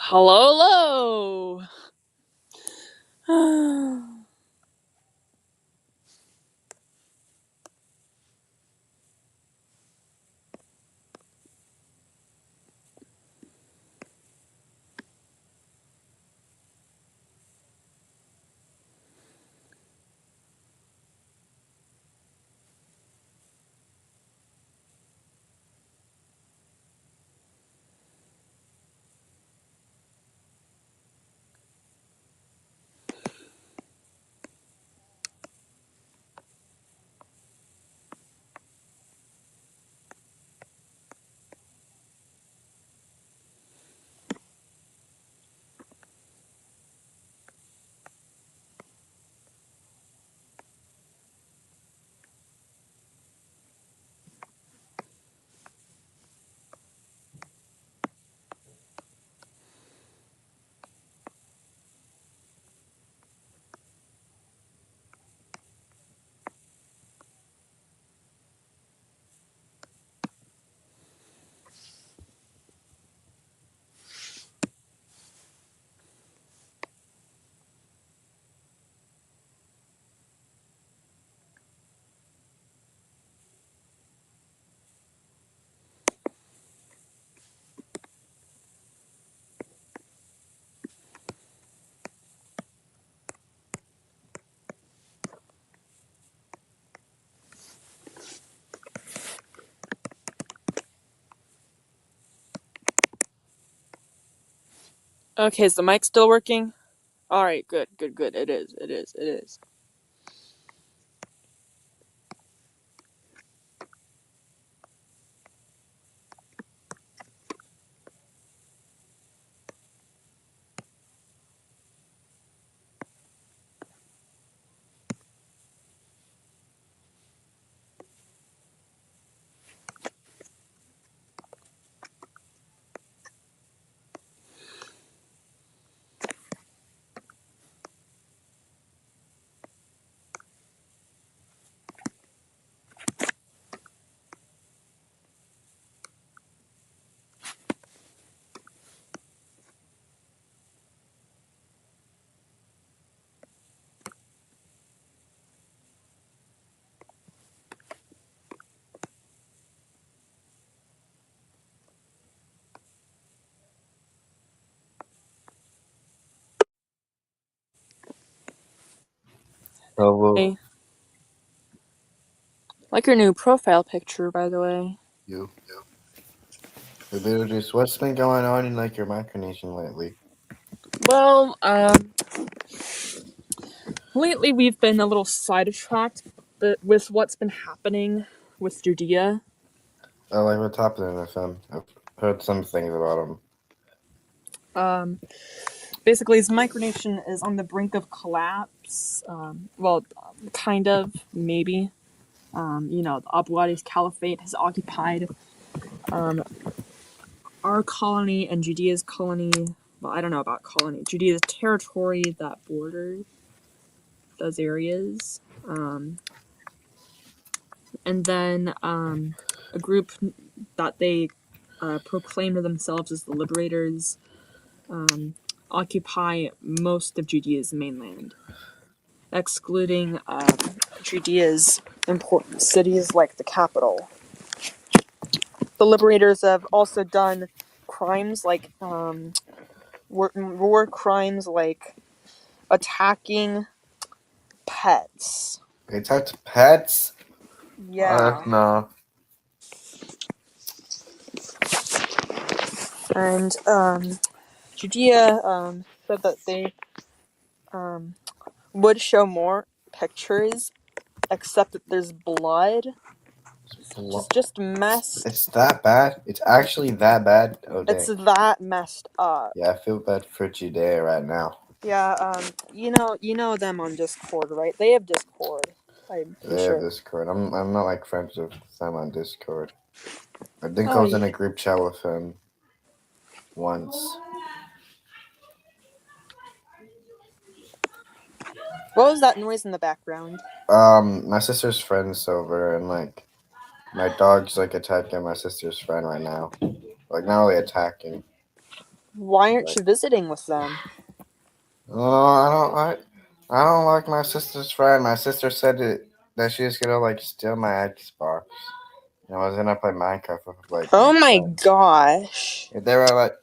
Hello, hello. Okay, is the mic still working? Alright, good. It is. Hello. Hey. Like your new profile picture, by the way. You. Just what's been going on in your micronation lately? Well, lately we've been a little sidetracked with what's been happening with Judea. What's happening with them? I've heard some things about them. Basically, his micronation is on the brink of collapse. Well, kind of, maybe. The Abwadi's caliphate has occupied our colony and Judea's colony. Well, I don't know about colony. Judea's territory that borders those areas. And then a group that they proclaim to themselves as the Liberators occupy most of Judea's mainland, excluding Judea's important cities like the capital. The Liberators have also done crimes like war crimes like attacking pets. They attacked pets? Yeah. No. And Judea said that they would show more pictures, except that there's blood. Just messed. It's that bad? It's actually that bad? Oh, dang. It's that messed up. Yeah, I feel bad for Judea right now. Yeah, you know them on Discord, right? They have Discord. I'm pretty They sure. have Discord. I'm not friends with them on Discord. I think I Oh, was in a group chat with him once. What was that noise in the background? My sister's friend's over and my dog's attacking my sister's friend right now. Not really attacking. Why aren't you visiting with them? I don't like my sister's friend. My sister said that she was gonna like steal my Xbox. And I was gonna play Minecraft with like my Oh my friends. gosh. They were like,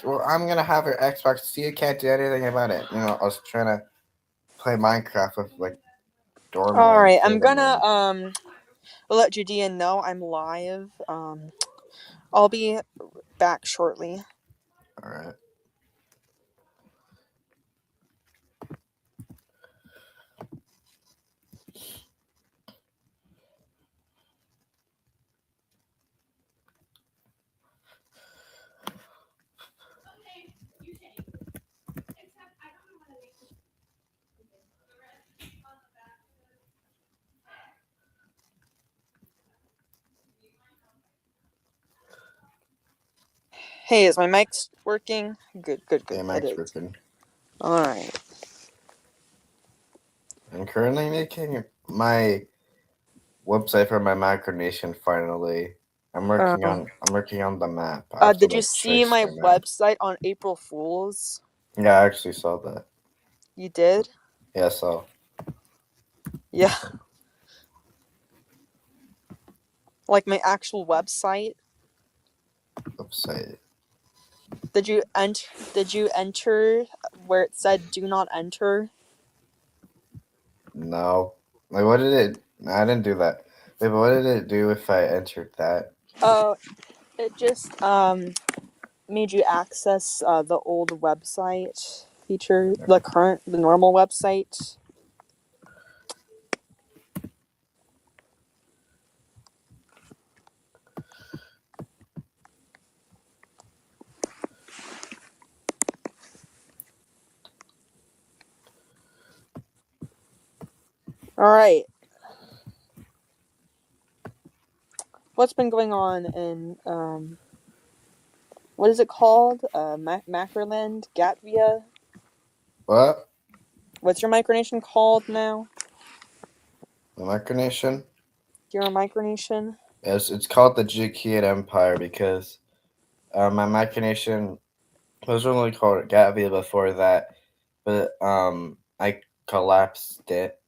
well, I'm gonna have your Xbox. So you can't do anything about it. You know, I was trying to play Minecraft with like doorman Alright, I'm sitting gonna there. let Judea know I'm live. I'll be back shortly. All right. Hey, is my mic working? Good, good, good. Yeah, It Mike's is. working. Alright. I'm currently making my website for my micronation. Finally, Uh, I'm working on the map. I have to did you like see trace my the map. website on April Fools? Yeah, I actually saw that. You did? Yeah, so Yeah. Like my actual website? website. Did you enter where it said do not enter? No, like what did it? I didn't do that. Wait, but what did it do if I entered that? Oh, it just made you access the old website feature, the normal website. All right. What's been going on in what is it called? Macroland, Gatvia. What? What's your micronation called now? The micronation? Your micronation? Yes, it's called the Jukian Empire because my micronation was originally called Gatvia before that, but I collapsed it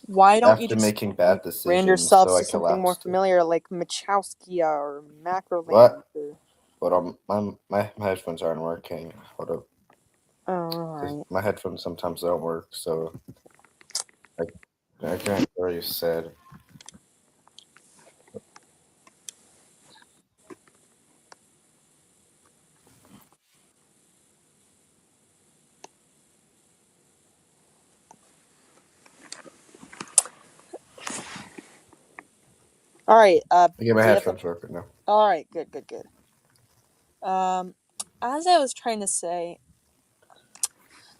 Why don't you after just making bad brand decisions, yourself so to I something more collapsed it. familiar, like Machowskia or Macroland? What? But my headphones aren't working. Hold up, Oh, because alright. my headphones sometimes don't work, so I I can't hear what you said. Alright, Okay, my do you have headphones working now. alright, good, good, good. Um, as I was trying to say,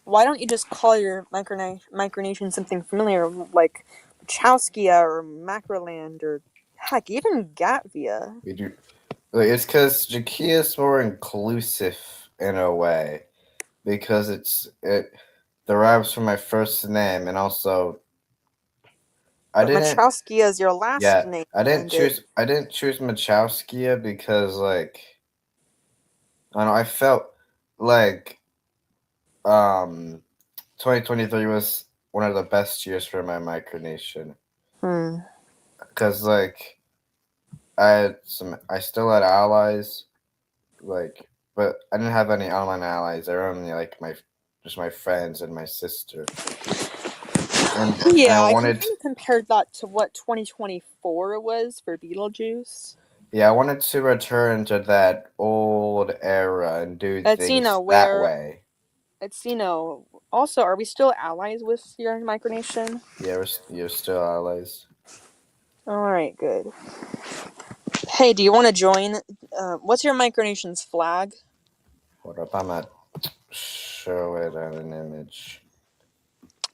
why don't you just call your micronation something familiar, like Chowskia or Macroland or heck, even Gatvia? We do. Like, it's because Jakia is more inclusive in a way because it derives from my first name and also I But didn't Machowskia is your last yeah name, and it. I didn't choose Machowskia because like I don't know I felt like um 2023 was one of the best years for my micronation Hmm. because like I still had allies like but I didn't have any online allies. They were only like my just my friends and my sister. And I Yeah, I can wanted kind of compare that to what 2024 was for Beetlejuice. yeah, I wanted to return to that old era and do It's, things that where way. it's, also, are we still allies with your micronation? Yeah, you're still allies. Alright, good. Hey, do you want to join? What's your micronation's flag? Hold up, I'm not show it on an image.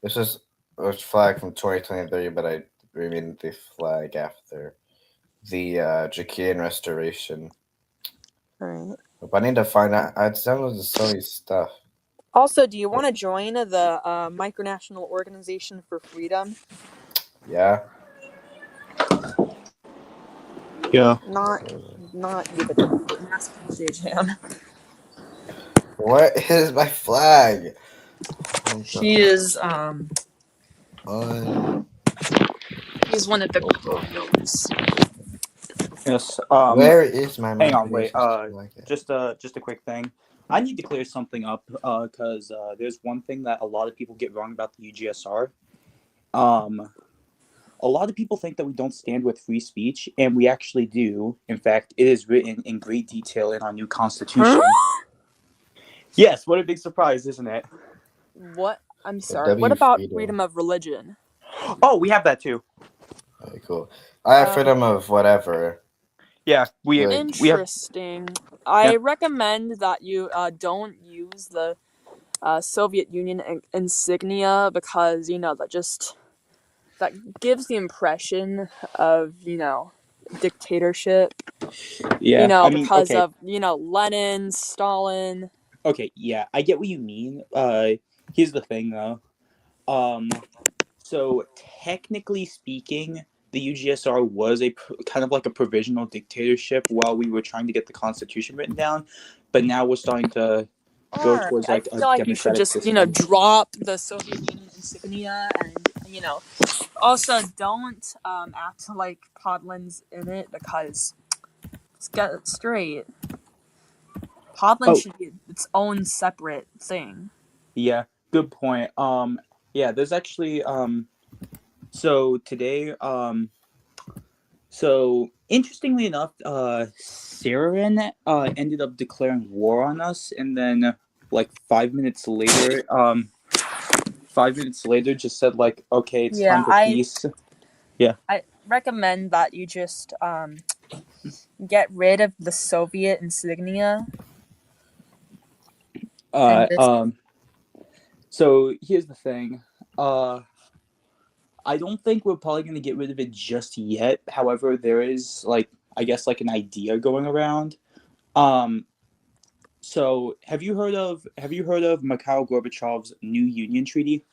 This is a flag from 2023, but I remade the flag after the Jakian restoration. Alright. But I need to find out. I downloaded so many stuff. Also, do you want to join the Micronational Organization for Freedom? Yeah. Yeah. Not, not you, but the Mass Jam. What is my flag? He is Un- he's one of the commandos. Yes. Where is my Hang on, wait. micronation's flag at? Just a quick thing. I need to clear something up because there's one thing that a lot of people get wrong about the UGSR. A lot of people think that we don't stand with free speech, and we actually do. In fact, it is written in great detail in our new constitution. Yes, what a big surprise, isn't it? What? I'm The sorry. W What about freedom. freedom of religion? Oh, we have that too. Okay, cool. I have freedom of whatever. Yeah, we have. Interesting. I recommend that you don't use the Soviet Union insignia because that gives the impression of dictatorship. Yeah, I mean, Because okay, of Lenin, Stalin. okay, yeah, I get what you mean. Here's the thing, though. So technically speaking, the UGSR was kind of like a provisional dictatorship while we were trying to get the Constitution written down, but now we're starting to go Alright, towards I like a feel like you should democratic just system. drop the Soviet Union insignia and also don't act like Podland's in it because let's get it straight. Podland Oh, should be its own separate thing. yeah, good point. Yeah, there's actually so today so interestingly enough, Saren ended up declaring war on us, and then like 5 minutes later, 5 minutes later, just said like, okay, it's time for peace. Yeah. I recommend that you just get rid of the Soviet insignia. So here's the thing. I don't think we're probably gonna get rid of it just yet. However, there is like I guess like an idea going around. So have you heard of Mikhail Gorbachev's New Union Treaty?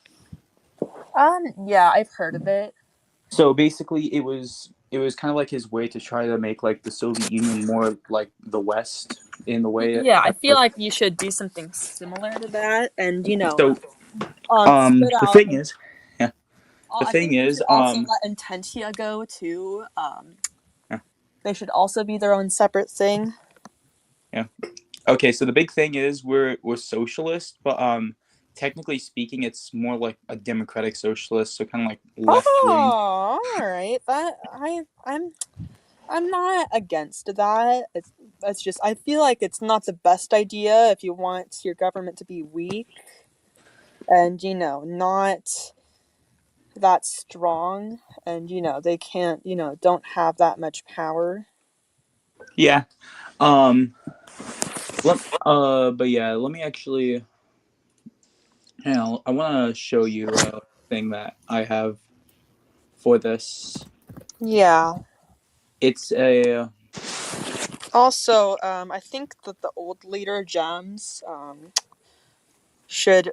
Yeah, I've heard of it. So basically, it was kind of like his way to try to make like the Soviet Union more like the West in the way. Yeah, I feel like you should do something similar to that, and So spit the out. thing is, yeah, the I thing think you is, should also let Intentia go too. yeah, They should also be their own separate thing. yeah. Okay, so the big thing is we're socialist, but technically speaking, it's more like a democratic socialist, so kind of like left wing. Oh, all right. I'm not against that. It's just I feel like it's not the best idea if you want your government to be weak and not that strong and they can't don't have that much power. Yeah. But yeah, let me actually. I want to show you a thing that I have for this. Yeah. It's a Also, I think that the old leader Gems should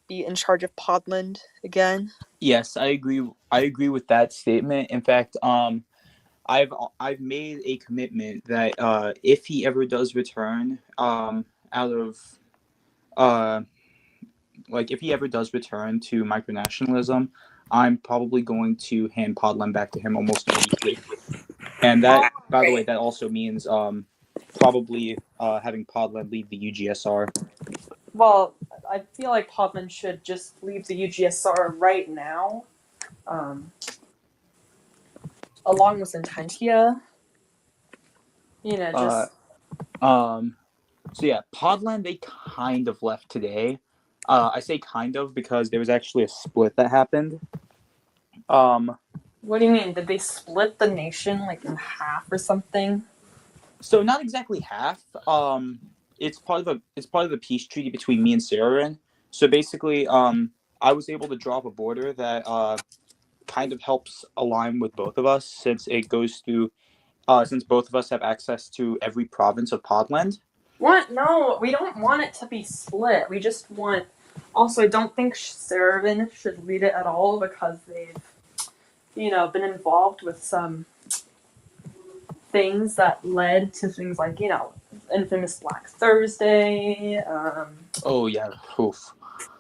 be in charge of Podland again. yes, I agree. I agree with that statement. In fact, I've made a commitment that if he ever does return, out of uh, like if he ever does return to micronationalism, I'm probably going to hand Podland back to him almost immediately. And that, by the way, that also means probably having Podland leave the UGSR. Well, I feel like Podland should just leave the UGSR right now, along with Intentia. Uh, Just so yeah, Podland they kind of left today. I say kind of because there was actually a split that happened. what do you mean? Did they split the nation like in half or something? So not exactly half. It's part of the peace treaty between me and Saren. So basically, I was able to drop a border that kind of helps align with both of us since it goes through since both of us have access to every province of Podland. What? No, we don't want it to be split. We just want. Also, I don't think Saravan should lead it at all because they've, been involved with some things that led to things like, infamous Black Thursday. Oh yeah. Oof.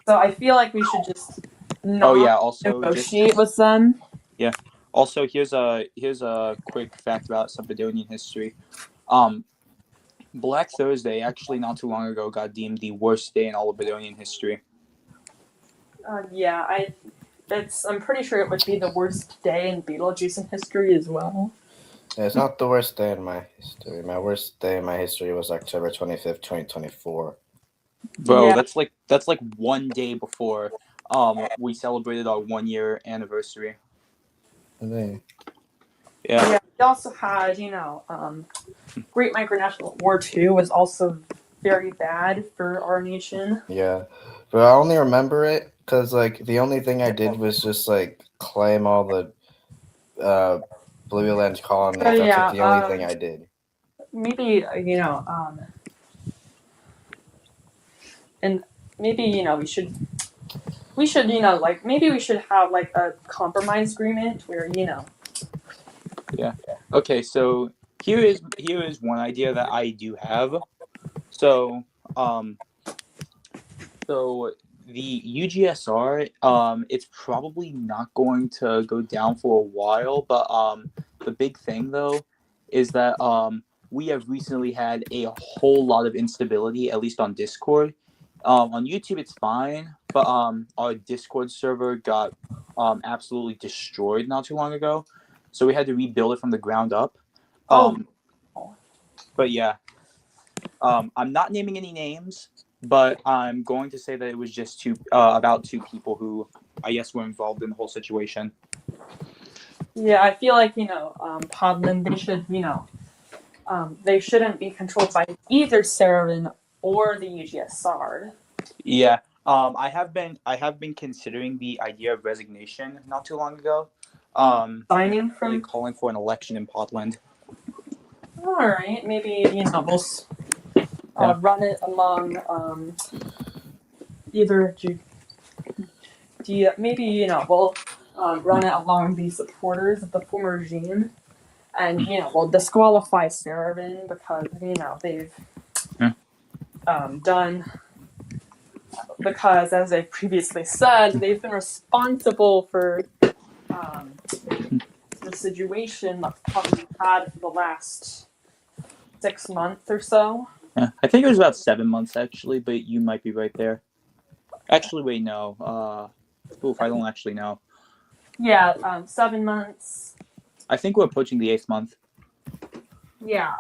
So I feel like we should just Oh not yeah. Also, negotiate with them. yeah. Also, here's a quick fact about Sabadonian history. Um, Black Thursday actually not too long ago got deemed the worst day in all of Badonian history. Yeah, I'm pretty sure it would be the worst day in Betelgeusan history as well. Yeah, it's not the worst day in my history. My worst day in my history was October 25th, 2024. Bro, Yeah. that's like one day before we celebrated our 1 year anniversary. Okay. Yeah. We also had, Great Micronational War II was also very bad for our nation. Yeah, but I only remember it because like the only thing I did was just like claim all the Blue Land colonies. So That's like yeah, the only thing I did. maybe and maybe we should like maybe we should have like a compromise agreement where Yeah. Okay, so here is one idea that I do have. So so the UGSR, it's probably not going to go down for a while, but the big thing though is that we have recently had a whole lot of instability, at least on Discord. On YouTube, it's fine, but our Discord server got absolutely destroyed not too long ago, so we had to rebuild it from the ground up. Um, but yeah, I'm not naming any names, but I'm going to say that it was just about two people who I guess were involved in the whole situation. yeah, I feel like Podland, they shouldn't be controlled by either Saravan or the UGSR. Yeah, I have been considering the idea of resignation not too long ago. Signing Really from. calling for an election in Portland. All right, maybe we'll run it among either maybe we'll run it along the supporters of the former regime, and we'll disqualify Saravan because they've done because, as I previously said, they've been responsible for the situation that we've had for the last 6 months or so. Yeah, I think it was about 7 months actually, but you might be right there. Actually, wait, no. I don't actually know. Yeah, 7 months. I think we're approaching the 8th month. Yeah,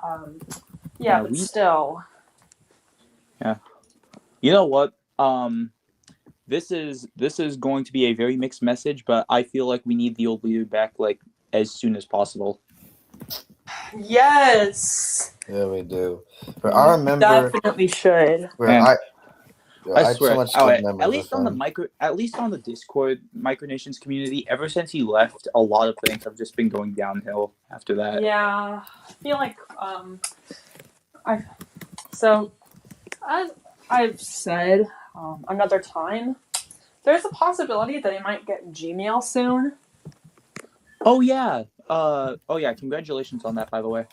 Yeah, but still. Yeah. You know what? This is going to be a very mixed message, but I feel like we need the old leader back like as soon as possible. Yes. Yeah, we do. But I remember Definitely should. where Man, I I had swear. so much Oh, good memories at least on the Discord Micronations community, ever since he left, a lot of things have just been going downhill after that. Yeah, I feel like as I've said another time, there's a possibility that I might get Gmail soon. Oh yeah. Congratulations on that, by the way.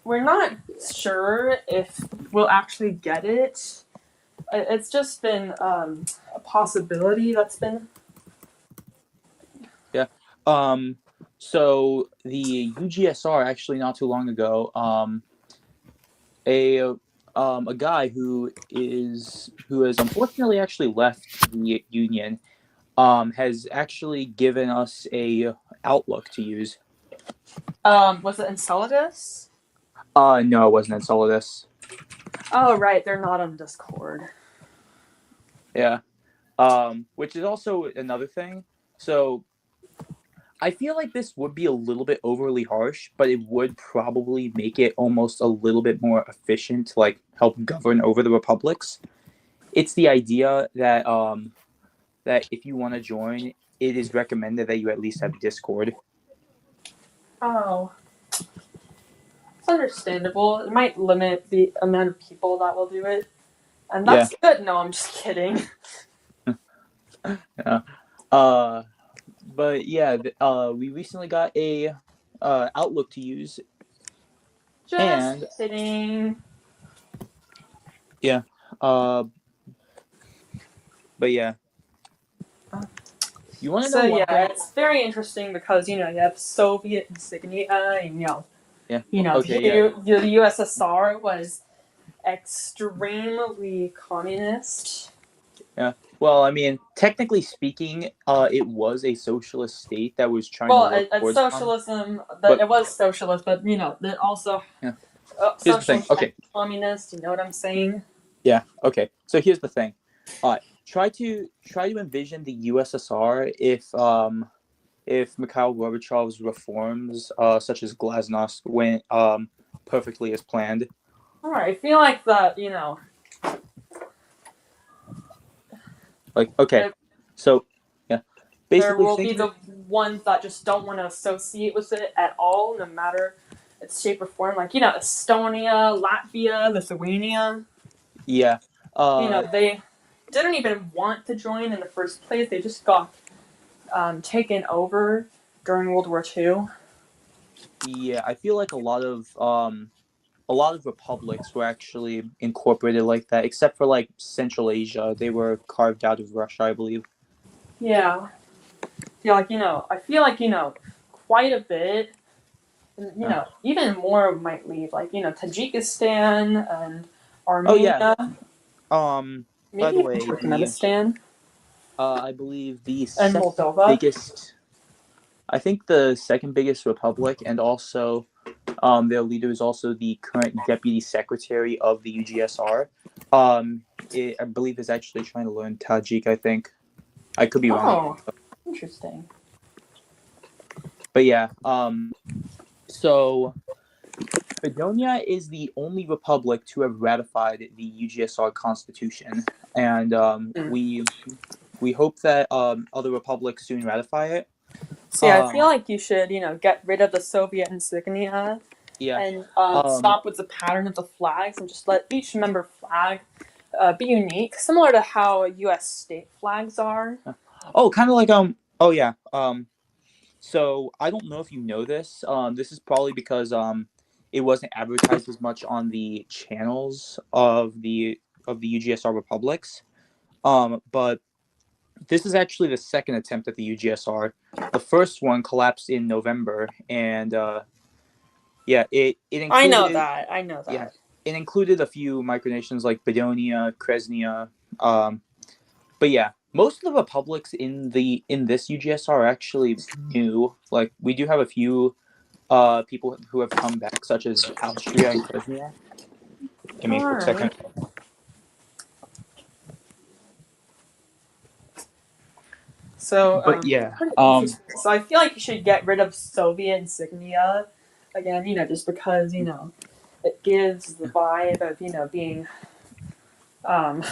We're not sure if we'll actually get it. It's just been a possibility that's been. Yeah. So the UGSR actually not too long ago, a guy who has unfortunately actually left the union, has actually given us a outlook to use. Was it Enceladus? No, it wasn't Enceladus. Oh right, they're not on Discord. Yeah. Which is also another thing. So I feel like this would be a little bit overly harsh, but it would probably make it almost a little bit more efficient to like help govern over the republics. It's the idea that that if you want to join, it is recommended that you at least have Discord. Oh. It's understandable. It might limit the amount of people that will do it. And that's good. No, I'm just kidding. Yeah. But yeah, we recently got a Outlook to use. And kidding. yeah, but yeah, you want to know So one thing? it's very interesting because you have Soviet insignia, and Yeah. the, Okay. Yeah. the USSR was extremely communist. Yeah. Well, I mean, technically speaking, it was a socialist state that was trying to Well, work it's towards socialism. but It was socialist, but it also yeah. Here's the thing. socialist and Okay. communist. You know what I'm saying? Yeah. Okay. So here's the thing. Try to envision the USSR if Mikhail Gorbachev's reforms, such as Glasnost, went perfectly as planned. All right. I feel like that. Like, okay, If so yeah, there basically will think be of it. the ones that just don't want to associate with it at all, no matter its shape or form. Like Estonia, Latvia, Lithuania. Yeah. They didn't even want to join in the first place. They just got taken over during World War II. Yeah. I feel like a lot of republics were actually incorporated like that, except for like Central Asia. They were carved out of Russia, I believe. Yeah. Yeah, I feel like, quite a bit, and, Yeah. even more might leave, like, Tajikistan and Oh yeah. Armenia, By maybe the even way, the Turkmenistan I believe the and second Moldova. biggest, I think the second biggest republic, and also their leader is also the current deputy secretary of the UGSR. I believe is actually trying to learn Tajik. I think I could be wrong, Oh, interesting. but yeah. So Macedonia is the only republic to have ratified the UGSR constitution, and Hmm. we hope that other republics soon ratify it. So yeah, I feel Um, like you should, get rid of the Soviet insignia yeah. and Um, stop with the pattern of the flags and just let each member flag be unique, similar to how U.S. state flags are. oh, kind of like Oh yeah. So I don't know if you know this. This is probably because it wasn't advertised as much on the channels of the UGSR republics. But this is actually the second attempt at the UGSR. The first one collapsed in November, and yeah, it I know included that. I know yeah that. it included a few micronations like Bedonia, Kresnia. Um, but yeah, most of the republics in this UGSR are actually new. Like we do have a few people who have come back, such as Austria and Kresnia. Give me a All quick second. right. So, But yeah, pretty interesting. So I feel like you should get rid of Soviet insignia again. Just because it gives the vibe of being um,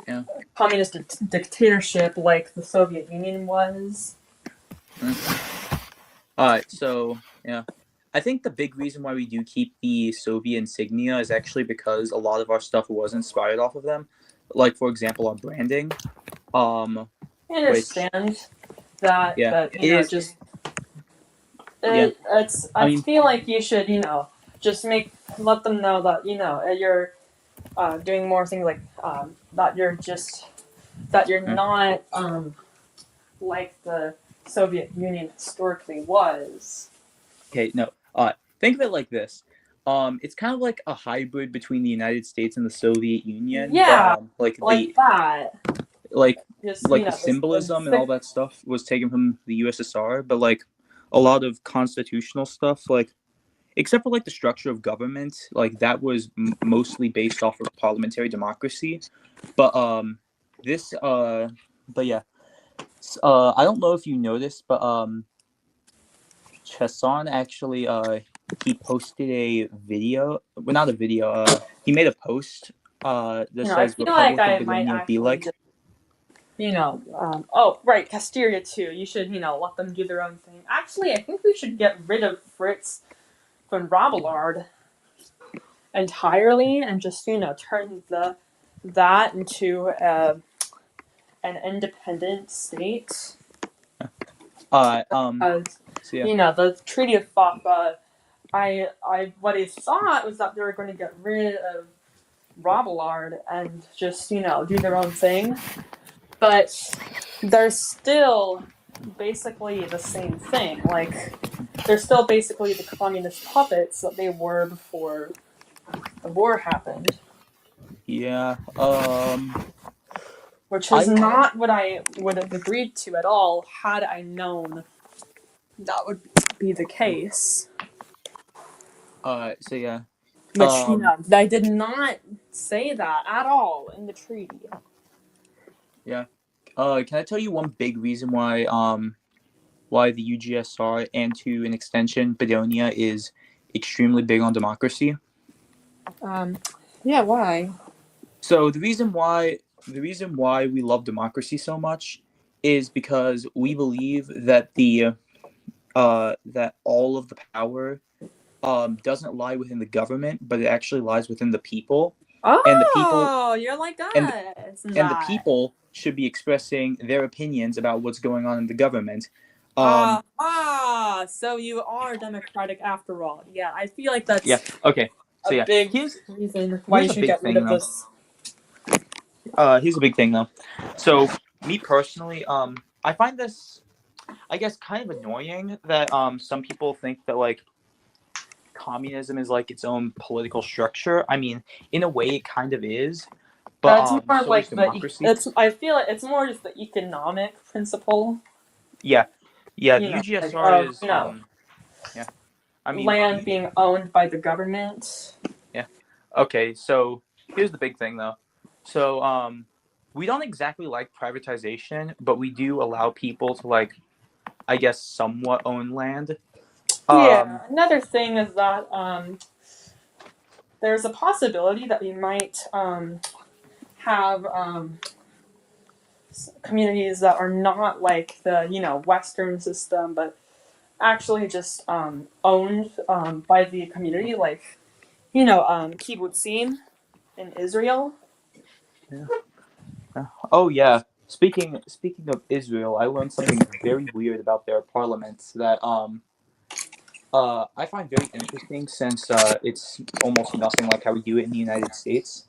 yeah. communist dictatorship like the Soviet Union was. All right, so yeah, I think the big reason why we do keep the Soviet insignia is actually because a lot of our stuff was inspired off of them. Like for example, our branding, um, I which understand that, yeah, but it is just yeah. it's. I I mean, feel like you should just let them know that you're doing more things like that you're yeah. not like the Soviet Union historically was. Okay, no. Think of it like this. It's kind of like a hybrid between the United States and the Soviet Union, but Yeah, like like that. like Just like the the symbolism and all sick. that stuff was taken from the USSR, but like a lot of constitutional stuff, like except for like the structure of government, like that was mostly based off of parliamentary democracy. But this but yeah, I don't know if you noticed, but Chesson actually he posted a video, well not a video, he made a post that I says feel like Republic of I might Bedonia be actually like. just oh right, Castelia too. You should let them do their own thing. Actually, I think we should get rid of Fritz von Rabelard entirely and just turn that into an independent state. Uh, um, Because so yeah, the Treaty of Fapa what I thought was that they were going to get rid of Robillard and just, do their own thing. But they're still basically the same thing. Like, they're still basically the communist puppets that they were before the war happened. Yeah. Which is not what I would have agreed to at all had I known that would be the case. So yeah. Which, I did not say that at all in the treaty. Yeah. Can I tell you one big reason why the UGSR and to an extension Bedonia is extremely big on democracy? Yeah, why? So the reason why we love democracy so much is because we believe that that all of the power doesn't lie within the government, but it actually lies within the people. Oh, and the people you're like us. and the people should be expressing their opinions about what's going on in the government. So you are democratic after all. Yeah, I feel like that's okay. So a big reason why you should get rid of this. Here's a big thing though. So me personally, I find this, I guess, kind of annoying that some people think that like communism is like its own political structure. I mean, in a way, it kind of is. But it's more so like is democracy. I feel like it's more just the economic principle. Yeah. The UGSR is yeah. I mean, land being owned by the government. Yeah. Okay, so here's the big thing though. So we don't exactly like privatization, but we do allow people to like, I guess, somewhat own land. Another thing is that there's a possibility that we might have communities that are not like the Western system, but actually just owned by the community, like kibbutzim in Israel. Yeah. Oh yeah. Speaking of Israel, I learned something very weird about their parliaments that I find very interesting since it's almost nothing like how we do it in the United States.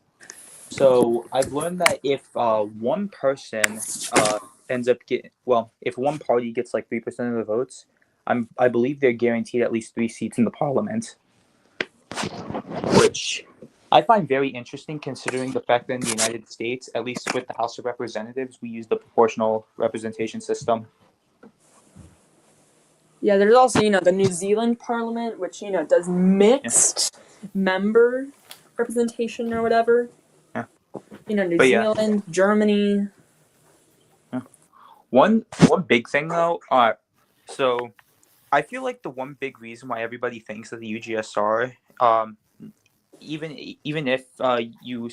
So I've learned that if one person ends up if one party gets like 3% of the votes, I believe they're guaranteed at least 3 seats in the parliament, which I find very interesting considering the fact that in the United States, at least with the House of Representatives, we use the proportional representation system. Yeah, there's also the New Zealand Parliament, which does mixed member representation or whatever. Yeah. New Zealand, Germany. Yeah. One big thing though, so I feel like the one big reason why everybody thinks that the UGSR, even if you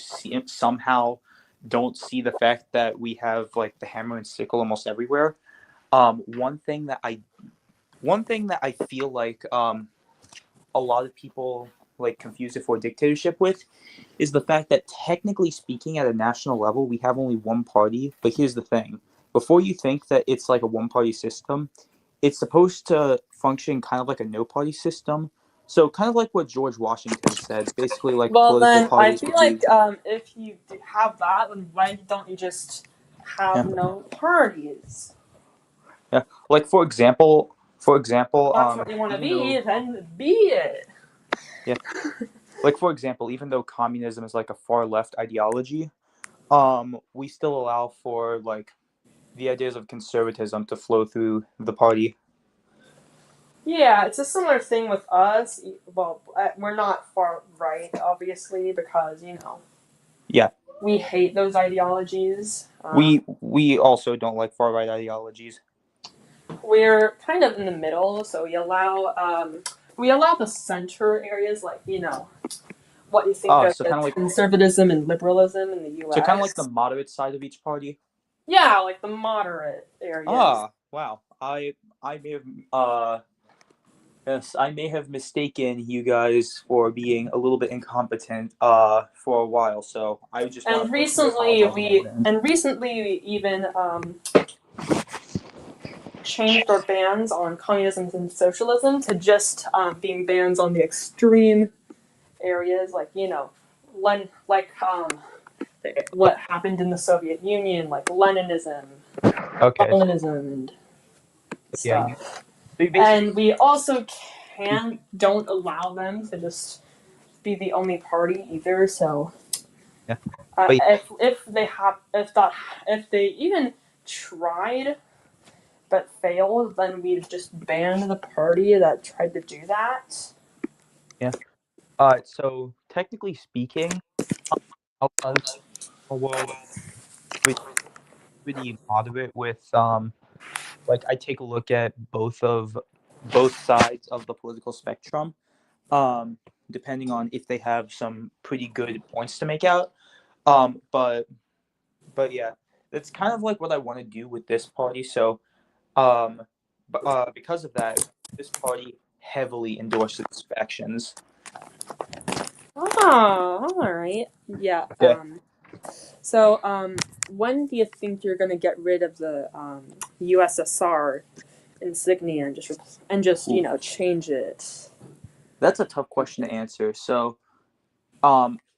somehow don't see the fact that we have like the hammer and sickle almost everywhere, one thing that I feel like a lot of people like confuse it for dictatorship with is the fact that technically speaking at a national level we have only one party. But here's the thing: before you think that it's like a one-party system, it's supposed to function kind of like a no-party system. So kind of like what George Washington said, basically like political parties. I feel like if you have that, then why don't you just have no parties? Yeah, like for example, that's what you want to be, then be it. Yeah, like for example, even though communism is like a far left ideology, we still allow for like the ideas of conservatism to flow through the party. Yeah, it's a similar thing with us. Well, we're not far right, obviously, because Yeah, we hate those ideologies. We also don't like far right ideologies. We're kind of in the middle, so we allow the center areas, like what you think of so kind of like conservatism and liberalism in the U.S. So kind of like the moderate side of each party. Yeah, like the moderate areas. Wow. I may have yes, I may have mistaken you guys for being a little bit incompetent for a while. So I just recently we even changed our bans on communism and socialism to just being bans on the extreme areas, like what happened in the Soviet Union, like Leninism, Okay. Stalinism, and Yeah. stuff. So you basically. And we also don't allow them to just be the only party either. So Yeah. But if they even tried but failed, then we just banned the party that tried to do that. yeah. So technically speaking, outside of the world, we're pretty moderate with like I take a look at both sides of the political spectrum, um, depending on if they have some pretty good points to make out. But yeah, that's kind of like what I want to do with this party. So because of that, this party heavily endorses factions. Oh, all right. Yeah. Yeah. So, when do you think you're gonna get rid of the USSR insignia and just Ooh, change it? that's a tough question to answer. So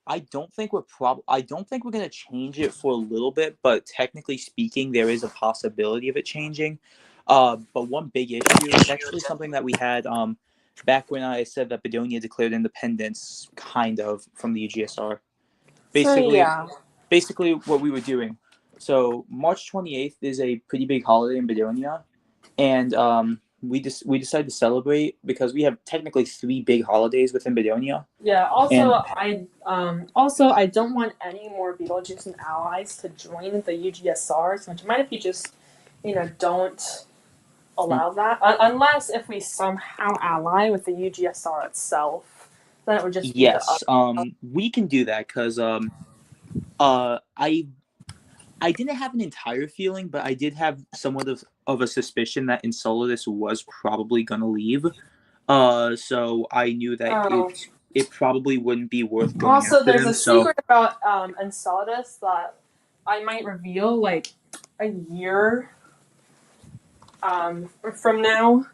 I don't think we're gonna change it for a little bit, but technically speaking, there is a possibility of it changing. But one big issue, it's actually something that we had back when I said that Bedonia declared independence, kind of from the UGSR. So Basically, yeah, what we were doing. So March 28th is a pretty big holiday in Bedonia, and we decided to celebrate because we have technically three big holidays within Bedonia, yeah. and Also I don't want any more Betelgeusan allies to join the UGSR. So would you mind if you just don't allow that unless if we somehow ally with the UGSR itself, then it would just be the yes, we can do that because I didn't have an entire feeling, but I did have somewhat of a suspicion that Enceladus was probably gonna leave. So I knew that oh. it probably wouldn't be worth going Also, after there's him. a So secret about Enceladus that I might reveal like a year from now,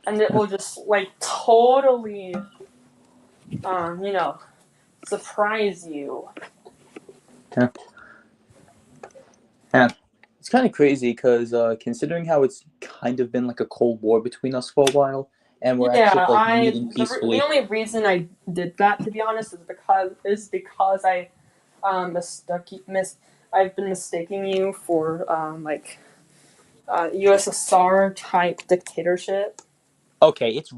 and it will just like totally surprise you. yeah, yeah. It's kind of crazy because considering how it's kind of been like a cold war between us for a while, and we're actually Yeah, like meeting the peacefully. only reason I did that, to be honest, is because I I've been mistaking you for USSR type dictatorship. Okay, it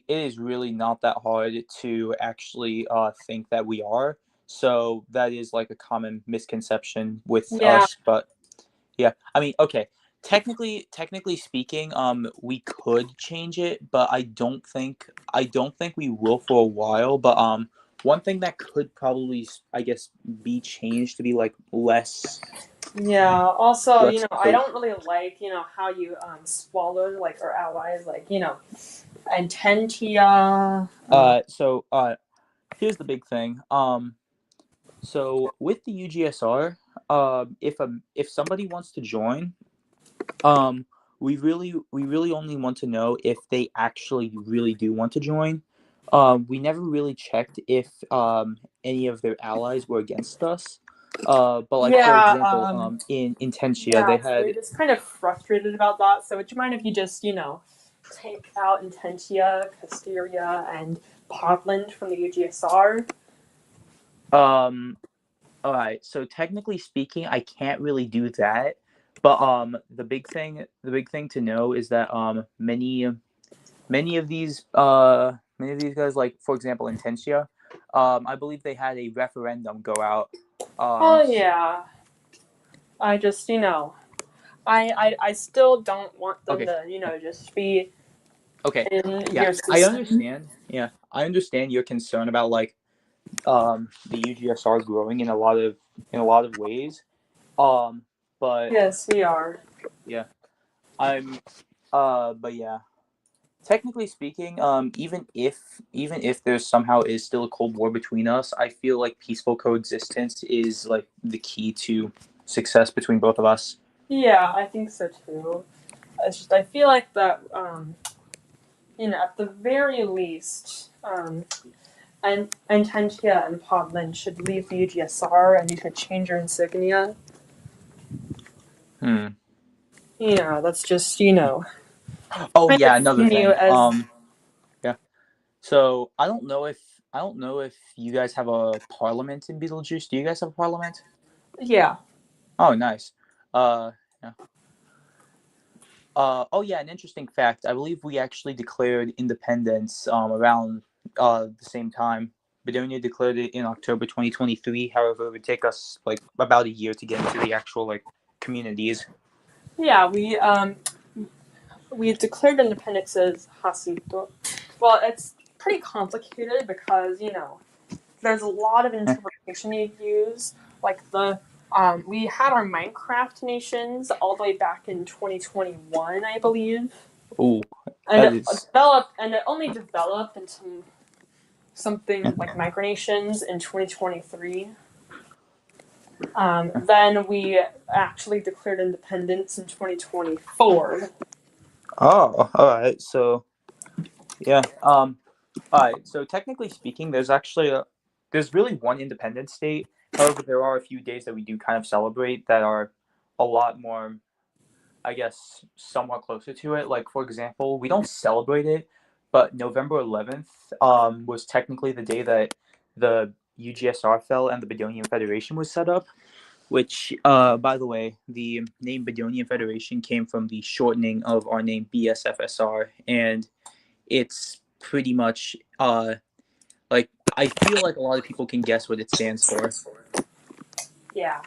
is really not that hard to actually think that we are. So that is like a common misconception with Yeah, us, but yeah, I mean, okay. Technically speaking, we could change it, but I don't think we will for a while. But one thing that could probably, I guess, be changed to be like yeah. Also, less. I don't really like how you swallowed like our allies, like Antentia. So here's the big thing. So with the UGSR, if somebody wants to join, Um, we really only want to know if they actually really do want to join. We never really checked if any of their allies were against us. But like for Yeah, example, in Intensia, yeah. they So we're had just kind of frustrated about that. So would you mind if you just take out Intentia, Casteria, and Podland from the UGSR? um. All right, so technically speaking, I can't really do that. But the big thing to know is that many of these guys, like for example Intensia, I believe they had a referendum go out. Oh yeah. I just I still don't want them Okay, to just be okay, in yeah, your I system. understand. Yeah, I understand your concern about like the UGSR growing in a lot of ways. Um, but Yes, we are. yeah, I'm but yeah. Technically speaking, even if there somehow is still a cold war between us, I feel like peaceful coexistence is like the key to success between both of us. Yeah, I think so too. It's just I feel like that at the very least, and Antentia and Podland should leave the UGSR and you should change your insignia. That's just Oh kind yeah, of another seeing you thing. as Yeah. So I don't know if you guys have a parliament in Beetlejuice. Do you guys have a parliament? yeah. Oh, nice. Yeah. Oh yeah, an interesting fact. I believe we actually declared independence around the same time. Bedonia declared it in October 2023. However, it would take us like about a year to get into the actual like communities. Yeah, we declared independence as Jacinto. Well, it's pretty complicated because there's a lot of Eh. interpretation you use. Like we had our Minecraft nations all the way back in 2021, I believe, Ooh, and that it is. developed, and it only developed into Yeah. something like micronations in 2023. Then we actually declared independence in 2024. Oh, all right. So yeah. All right. So technically speaking, there's really one independent state. However, there are a few days that we do kind of celebrate that are a lot more, I guess, somewhat closer to it. Like for example, we don't celebrate it, but November 11th was technically the day that the UGSR fell and the Bedonian Federation was set up. Which, by the way, the name Bedonian Federation came from the shortening of our name BSFSR, and it's pretty much like I feel like a lot of people can guess what it stands for. Yeah.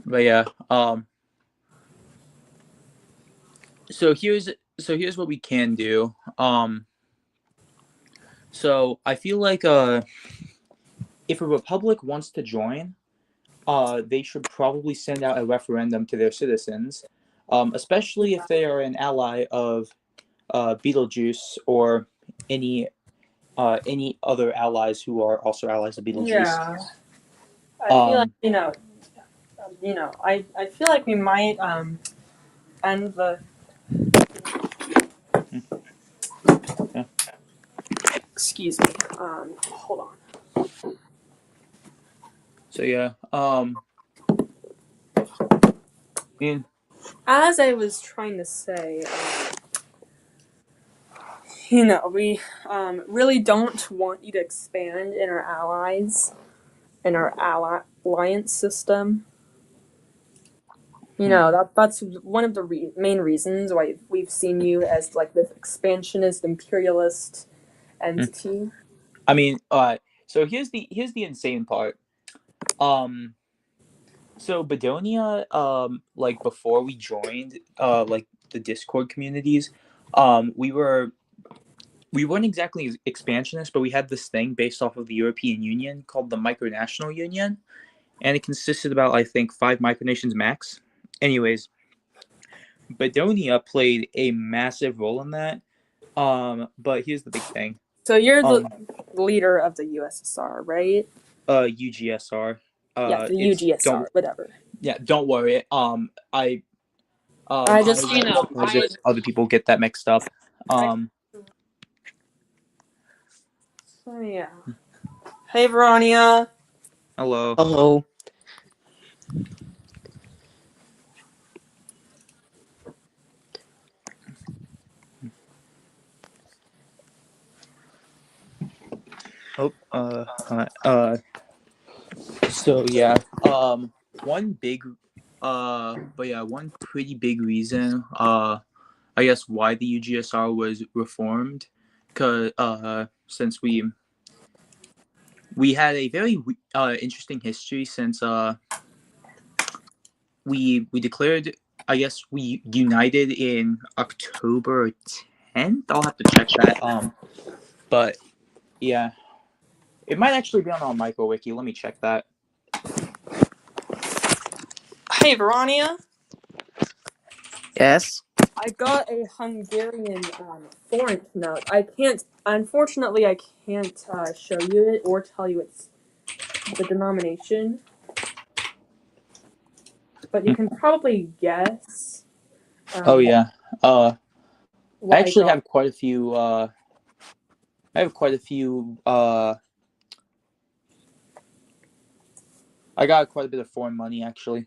But yeah, so here's what we can do. So I feel like if a republic wants to join, they should probably send out a referendum to their citizens, especially if they are an ally of Beetlejuice or any any other allies who are also allies of Beetlejuice. Yeah. I feel like Um, I feel like we might end the yeah. excuse me. Hold on. So yeah. In, As I was trying to say, we really don't want you to expand in our allies, in our alliance system. That's one of the main reasons why we've seen you as like this expansionist, imperialist entity. I mean, so here's the insane part. Um, so Bedonia, like before we joined, like the Discord communities, we weren't exactly expansionist, but we had this thing based off of the European Union called the Micronational Union, and it consisted about I think 5 micronations max. Anyways, Bedonia played a massive role in that. But here's the big thing. So you're the Um, leader of the USSR, right? UGSR. Yeah, the It's don't UGSR, whatever. yeah, don't worry. I I just, as if other people get that mixed up. Um, so yeah. Hey, Veronia. hello. Hello. Oh, so yeah. One big, but yeah, one pretty big reason. I guess why the UGSR was reformed, cause since we had a very interesting history since we declared, I guess we united in October 10th. I'll have to check that. But yeah, it might actually be on our micro wiki. Let me check that. Hey, Veronia. Yes. I got a Hungarian forint note. Unfortunately, I can't show you it or tell you it's the denomination. but you can probably guess. Oh yeah. I What I actually got. have quite a few. I have quite a few. I got quite a bit of foreign money actually.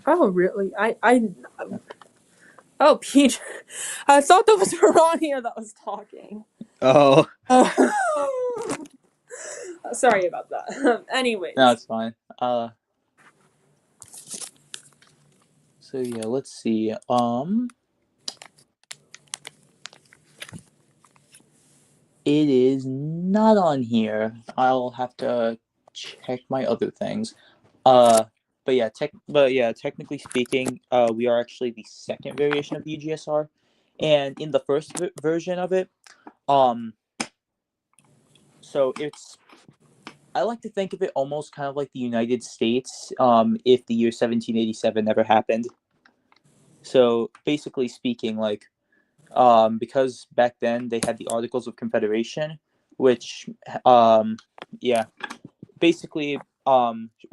Oh really? Oh, Peach. I thought that was Verania that was talking. Oh. Sorry about that. Anyways. No, it's fine. So yeah, let's see. It is not on here. I'll have to check my other things. But yeah, technically speaking, we are actually the second variation of the UGSR, and in the first version of it, um, so it's I like to think of it almost kind of like the United States, if the year 1787 never happened. So basically speaking, like, because back then they had the Articles of Confederation, which, yeah, basically,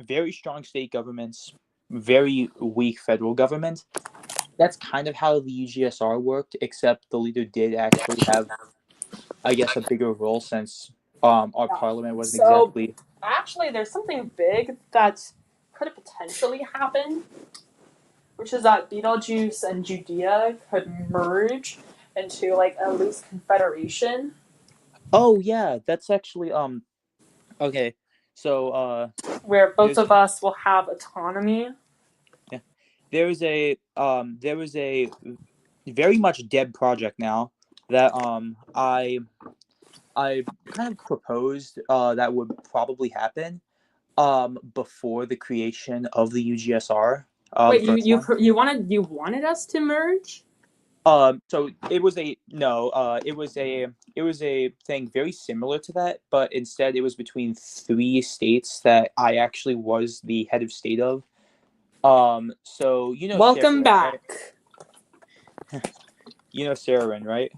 very strong state governments, very weak federal government. That's kind of how the UGSR worked, except the leader did actually have, I guess, a bigger role since our parliament wasn't So exactly. actually, there's something big that could potentially happen, which is that Betelgeuse and Judea could merge into like a loose confederation. Oh yeah, that's actually okay. So Where both there's of us will have autonomy. yeah, there is a very much dead project now that I kind of proposed that would probably happen before the creation of the UGSR, Wait, the first one. you wanted us to merge? So it was a no, it was a thing very similar to that, but instead it was between three states that I actually was the head of state of. So you know Welcome Sararin, right? back. You know Sararin, right?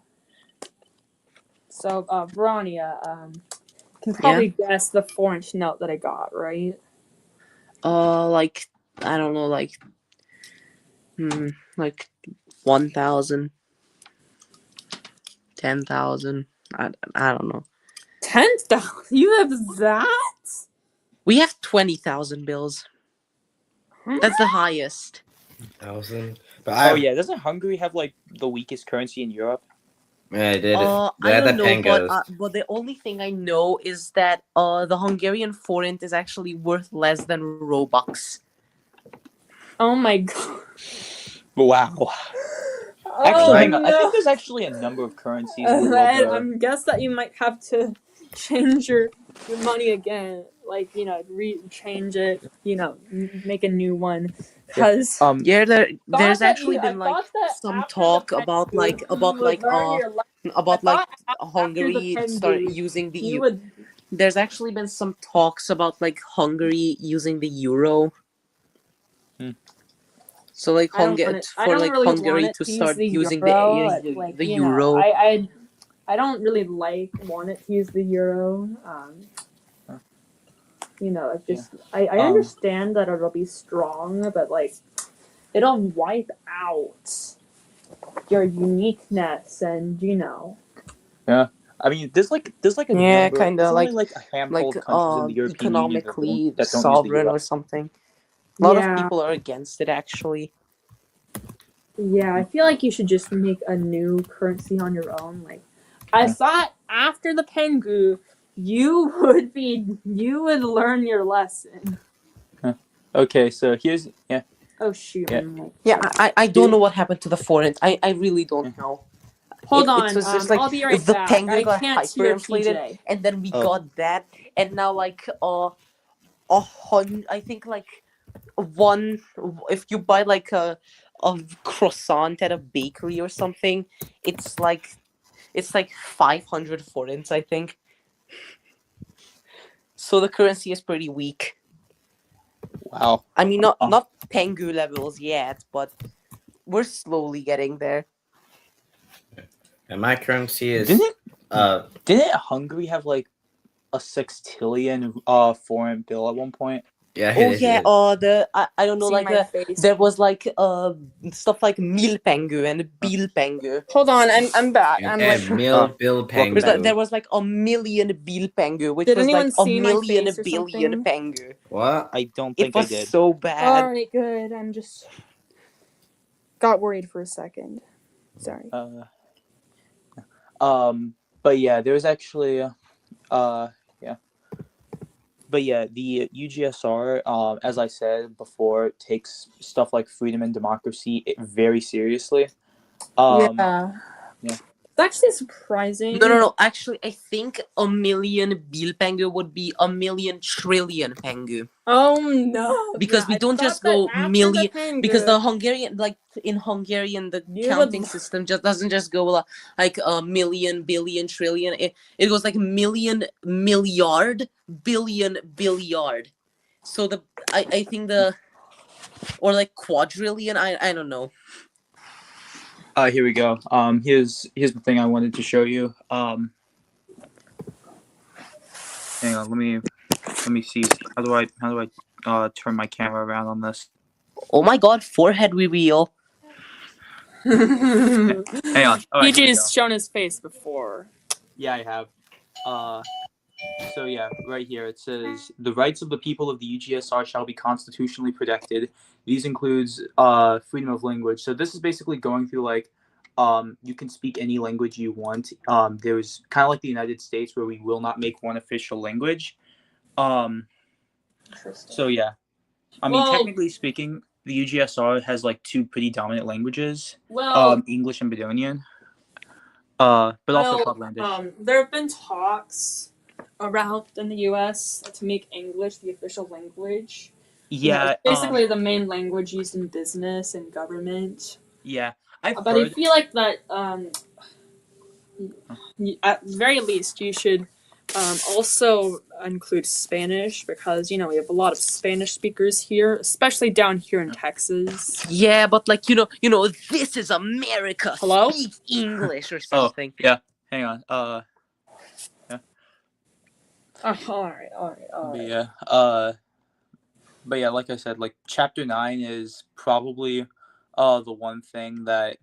So, Verania, can Yeah. probably guess the 4-inch note that I got, right? Like I don't know, like 1,000, 10,000. I don't know. 10,000? You have that? We have 20,000 bills. That's the highest. 1,000. But Oh yeah, doesn't Hungary have like the weakest currency in Europe? Yeah, they did. I They had don't the know, but Pangos. the only thing I know is that the Hungarian forint is actually worth less than Robux. Oh my god. Wow. Actually, Oh, hang on. I no. think there's actually a number of currencies in the world that are. I guess that you might have to change your money again. Like, change it, make a new one. Because Yeah, there's actually I been like thought that some after the talk about Pengu, like you would learn your lesson. I about like thought after the Hungary start Pengu, using the you would. There's actually been some talks about like Hungary using the euro. So like I don't really Hungary want it to to use start the using euro. the euro. I don't really want it to use the euro. It's just I understand that it'll be strong, but like it'll wipe out your uniqueness and Yeah. I mean, there's like a Yeah, number. kind There's of only like a handful of countries in the European Union economically that don't use the sovereign euro. or something. A lot of Yeah. people are against it actually. Yeah, I feel like you should just make a new currency on your own. Like, I thought after the Pengu, you would learn your lesson. Okay, so here's Oh shoot! Yeah. Yeah, I don't know what happened to the forint. I really don't know. Hold It on, was just like I'll be right the back. Pengu I got can't hear hyperinflated, TJ. and then we Oh. got that, and now like I think like one, if you buy like a croissant at a bakery or something, it's like 500 forints, I think. So the currency is pretty weak. Wow. I mean, not Pengu levels yet, but we're slowly getting there. And my currency is Didn't Hungary have like a 6 trillion foreign bill at one point? Yeah, Oh it yeah, is. I don't know, See like my face. there was like stuff like milpengu and bilpengu. Hold on, I'm back. I'm like, And Mill Bill welcome There's back. like, there Pengu. was like a million bilpengu, which did was anyone like a see my million face or billion something? pengu. What? I don't It think I was did. so bad. All right, good. I'm just got worried for a second. Sorry. But yeah, there's actually yeah. But yeah, the UGSR, as I said before, takes stuff like freedom and democracy very seriously. Yeah. Yeah. It's actually surprising. No. Actually, I think a million bilpengu would be a million trillion pengu. Oh no! Because we I don't thought just that go after million. the Pengu, Because the Hungarian, like in Hungarian, the You counting would- system just doesn't just go like a million, billion, trillion. It goes like million, milliard, billion, billiard. So I think or like quadrillion. I don't know. Here we go. Here's the thing I wanted to show you. Hang on, let me see. How do I turn my camera around on this? Oh my God! Forehead reveal. Hang on. All right, here we go. PJ's shown his face before. Yeah, I have. So yeah, right here it says the rights of the people of the UGSR shall be constitutionally protected. These includes freedom of language. So this is basically going through like you can speak any language you want. There's kind of like the United States where we will not make one official language. So yeah, I mean Well- technically speaking, the UGSR has like two pretty dominant languages, Well, English and Bedouinian. But also Podlandish. there have been talks around in the U.S. to make English the official language. Yeah, It's basically the main language used in business and government. yeah. I've But I heard. feel like that, at the very least, you should also include Spanish because we have a lot of Spanish speakers here, especially down here in Texas. Yeah, but like this is America. Hello? Speak English or Oh, something. yeah. Hang on. Yeah. All right. But yeah. But yeah, like I said, like chapter 9 is probably the one thing that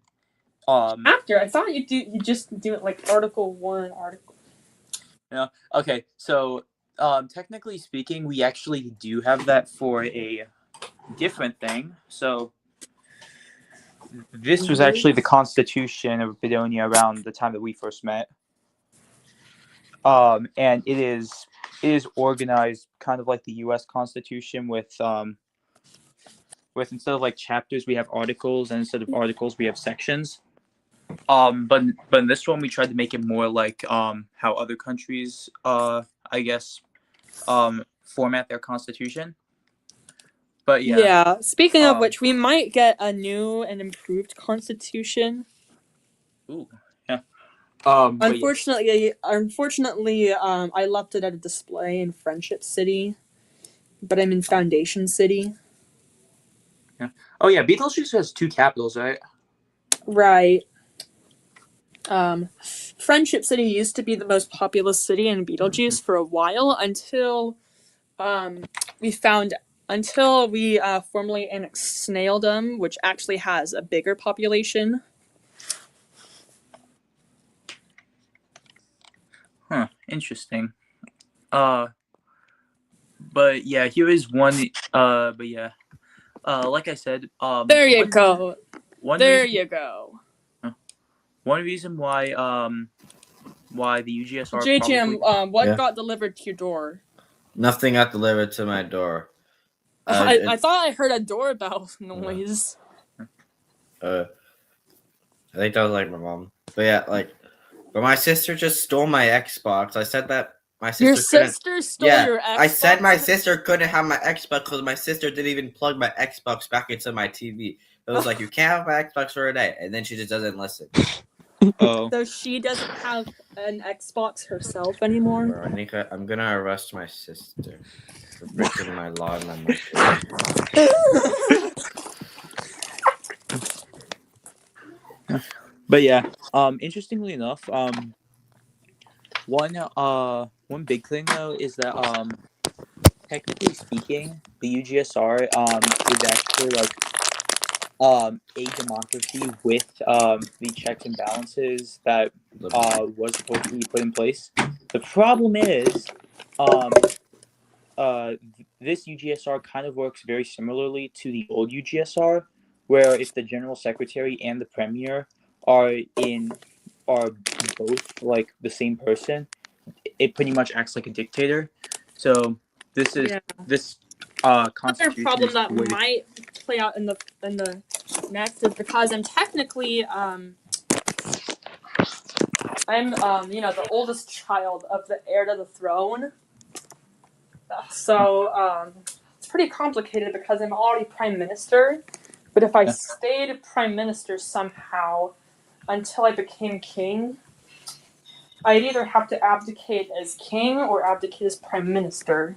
After I thought you just do it like Article 1, Article. okay, so technically speaking, we actually do have that for a different thing. So this was actually the Constitution of Bedonia around the time that we first met. And it is organized kind of like the U.S. Constitution with instead of like chapters we have articles, and instead of articles we have sections. But in this one we tried to make it more like how other countries I guess format their constitution. But yeah. Speaking of which, we might get a new and improved constitution. Ooh, yeah. But Unfortunately, I left it at a display in Friendship City, but I'm in Foundation City. yeah. Oh yeah, Betelgeuse has 2 capitals, right? Right. Friendship City used to be the most populous city in Betelgeuse for a while until we formally annexed Snaildom, which actually has a bigger population. Huh. Interesting. But yeah, here is one. But yeah. Like I said. There you go. One reason why the UGSR JGM, probably... what Yeah. got delivered to your door? Nothing got delivered to my door. I thought I heard a doorbell noise. I think that was like my mom. But yeah, like, but my sister just stole my Xbox. I said that my sister Your couldn't. sister stole Yeah, your Xbox? I said my sister couldn't have my Xbox because my sister didn't even plug my Xbox back into my TV. It was like, you can't have my Xbox for a day, and then she just doesn't listen. Oh. So she doesn't have an Xbox herself anymore? Bro, I think I'm gonna arrest my sister for breaking my law and my mother. But yeah, interestingly enough, one big thing though is that technically speaking, the UGSR is actually like a democracy with the checks and balances that was supposed to be put in place. The problem is, um, this UGSR kind of works very similarly to the old UGSR, where if the general secretary and the premier are in are both like the same person, it pretty much acts like a dictator. So this is Yeah. this Another constitution problem is that way might play out in the next is because I'm technically I'm the oldest child of the heir to the throne. So it's pretty complicated because I'm already prime minister. But if I Yeah. stayed prime minister somehow until I became king, I'd either have to abdicate as king or abdicate as prime minister.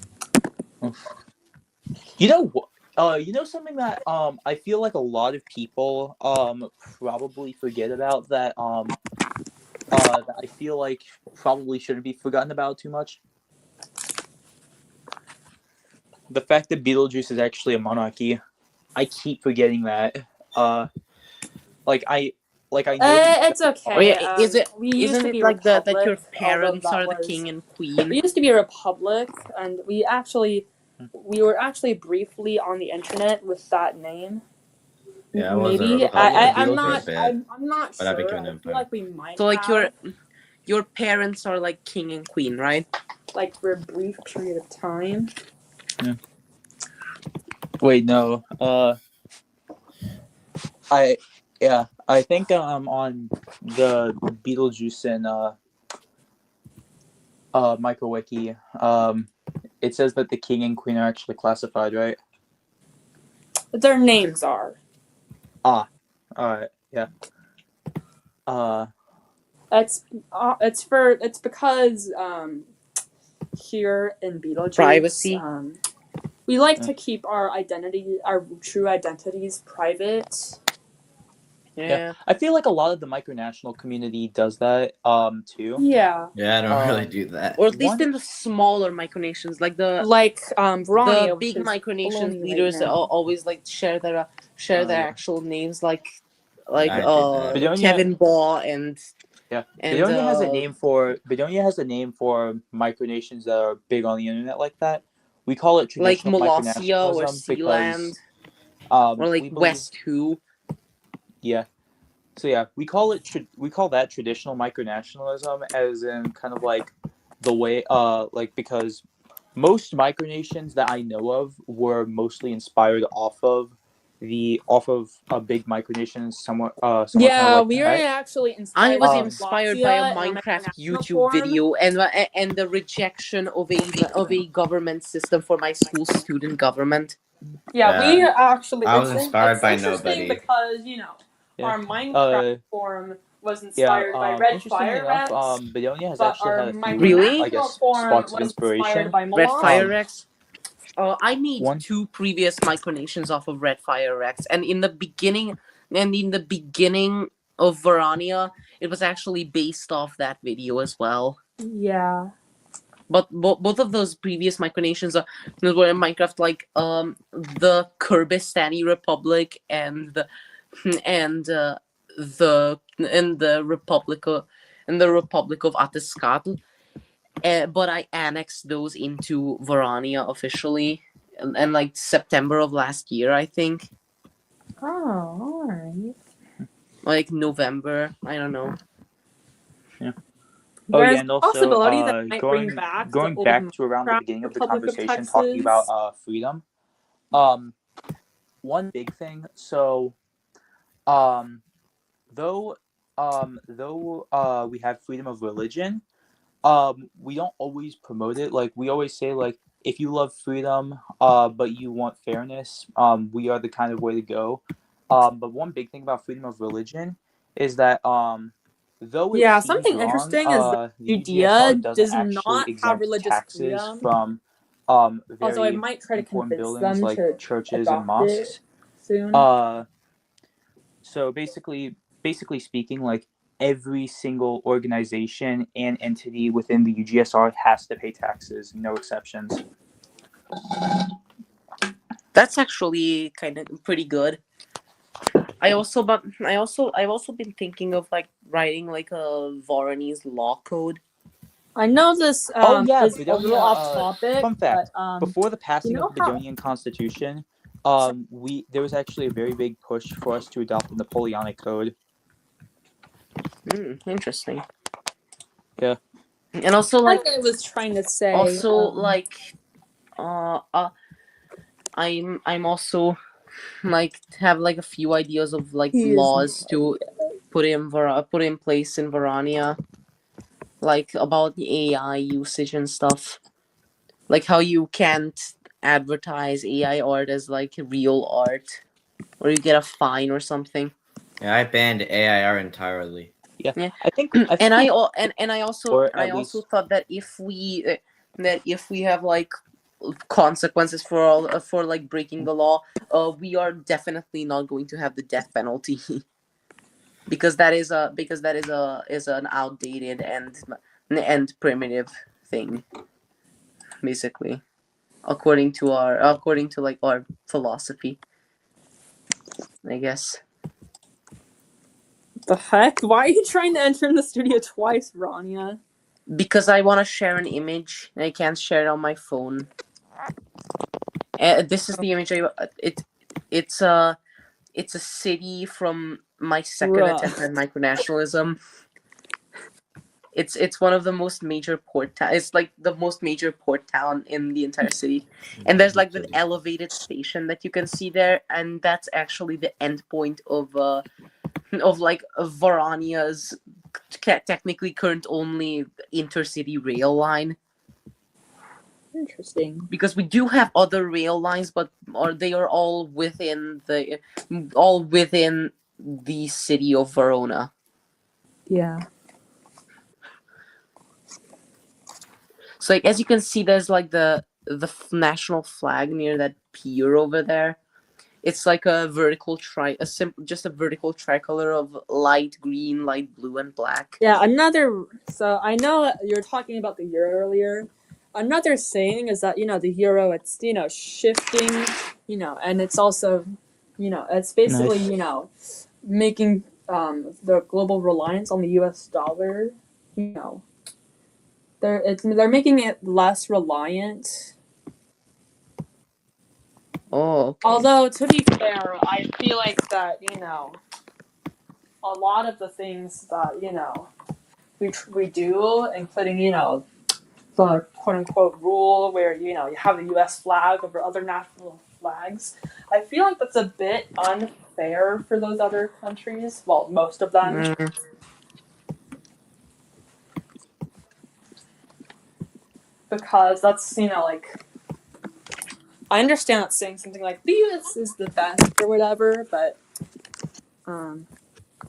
You know what? You know something that I feel like a lot of people probably forget about that I feel like probably shouldn't be forgotten about too much. The fact that Betelgeuse is actually a monarchy. I keep forgetting that. Like I know that. It's Oh yeah, okay. We used isn't to it be a like that republic, your although parents that are the was king and we queen? used to be a republic, and we were actually briefly on the internet with that name. Yeah, I was a Maybe republic I'm for a not bit, I'm not but I sure. became an I feel empire. like we might So like have your parents are like king and queen, right? like for a brief period of time. Wait, no. I think on the Betelgeuse microwiki it says that the king and queen are actually classified, right? But their names are. All right, yeah. It's because here in Beetlejuice Privacy. we like to keep our true identities private. Yeah. I feel like a lot of the micronational community does that too. Yeah. Yeah, I don't really Um, do that. Or at least One- in the smaller micronations, like the Verania, the which big is micronations baloney leaders right now. always like share their yeah. actual names, like Yeah, I do that. Bedonia- Kevin Baugh and Bedonia has a name for micronations that are big on the internet like that. We call it like traditional Molossia or micronationalism Sealand because or like we believe, West Who. yeah. So yeah, we call that traditional micronationalism, as in kind of like the way like because most micronations that I know of were mostly inspired off of a big micronation somewhat kind of Yeah, like we are that. actually I inspired was by inspired by a Molossia in Minecraft micronational YouTube form. video and the rejection of a government system for my school student government. Yeah, we actually. I was it's inspired by interesting nobody. because Yeah. our Minecraft form was inspired by Red Interestingly Fire enough, Rex, Bedonia has but actually our had a few, Really? I micronational guess, form spots of was inspired inspiration. by Red Fire Molossia. Rex. I made One- 2 previous micronations off of Red Fire Rex, and in the beginning of Verania, it was actually based off that video as well. Yeah. But both of those previous micronations were in Minecraft, like the Kyrgyzstani Republic and the Republic of Atiscatl. But I annexed those into Verania officially, and like September of last year, I think, Oh, alright. like November. I don't know. There's and a also possibility that might bring back the going old back to around the Minecraft beginning of the Republic of conversation, talking Texas. about freedom. One big thing. So, though we have freedom of religion, we don't always promote it. Like we always say, like if you love freedom, but you want fairness, we are the kind of way to go. But one big thing about freedom of religion is that though it seems Something wrong, interesting is that the Judea UGSR doesn't does actually not have exempt religious taxes freedom. from Also, I very might try to important convince buildings them like to churches and adopt mosques. it soon. So basically speaking, like every single organization and entity within the UGSR has to pay taxes, no exceptions. That's actually kind of pretty good. I've also been thinking of like writing like a Voronese law code. I know this Oh yeah, is a little Bedonia. off topic, Fun fact: but before the you passing know of the how Bedonian Constitution, there was actually a very big push for us to adopt the Napoleonic Code. Interesting. Yeah. And also like I was trying to say like I'm also like have like a few ideas of like he is laws to put in place in Varania, like about the AI usage and stuff, like how you can't advertise AI art as like real art, or you get a fine or something. Yeah, I banned AIR entirely. Yeah. Yeah. I think And we, I or I at also least thought that if we have like consequences for all for like breaking the law, we are definitely not going to have the death penalty because that is an outdated and primitive thing, basically, according to like our philosophy, I guess. the heck. Why are you trying to enter in the studio twice, Rania? Because I want to share an image and I can't share it on my phone. This is the image it's a city from my second Bruh. attempt at micronationalism. It's one of the most major port town. It's like the most major port town in the entire city, and there's like the elevated station that you can see there, and that's actually the end point of like Varania's technically current only intercity rail line. Interesting. Because we do have other rail lines, but they are all within the city of Verona. Yeah. So like as you can see, there's like the national flag near that pier over there. It's like a vertical just a vertical tricolor of light green, light blue, and black. Yeah, so I know you're talking about the euro earlier. Another saying is that, the euro, it's, shifting, and it's also, it's basically, Nice. making the global reliance on the US dollar, they're making it less reliant. Oh, okay. Although, to be fair, I feel like that, a lot of the things that, we do, including, the quote unquote rule where, you have the US flag over other national flags, I feel like that's a bit unfair for those other countries. Well, most of them. Mm. Because that's, like, I understand that saying something like the US is the best or whatever, but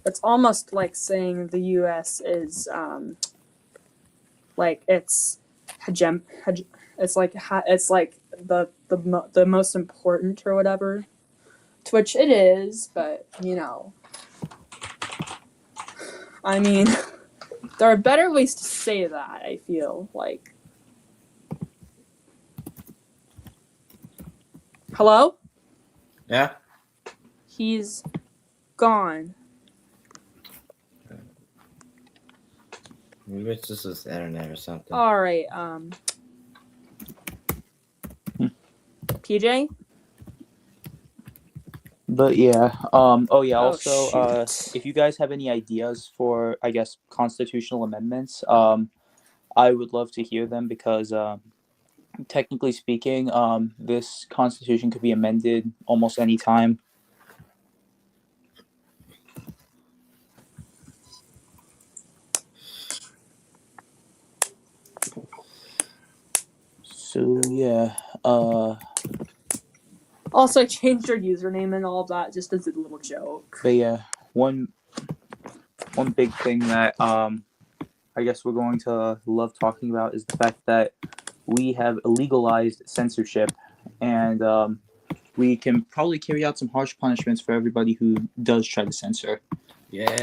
it's almost like saying the US is like it's it's like the most important or whatever, to which it is, but I mean, there are better ways to say that, I feel like. Hello? Yeah. He's gone. Maybe it's just this internet or something. All right. PJ. But yeah. Oh yeah. Also, shoot. if you guys have any ideas for, I guess, constitutional amendments, I would love to hear them because, technically speaking, this constitution could be amended almost any time. So yeah. Also, I changed your username and all of that just as a little joke. But yeah, one big thing that I guess we're going to love talking about is the fact that we have legalized censorship, and we can probably carry out some harsh punishments for everybody who does try to censor. Yeah.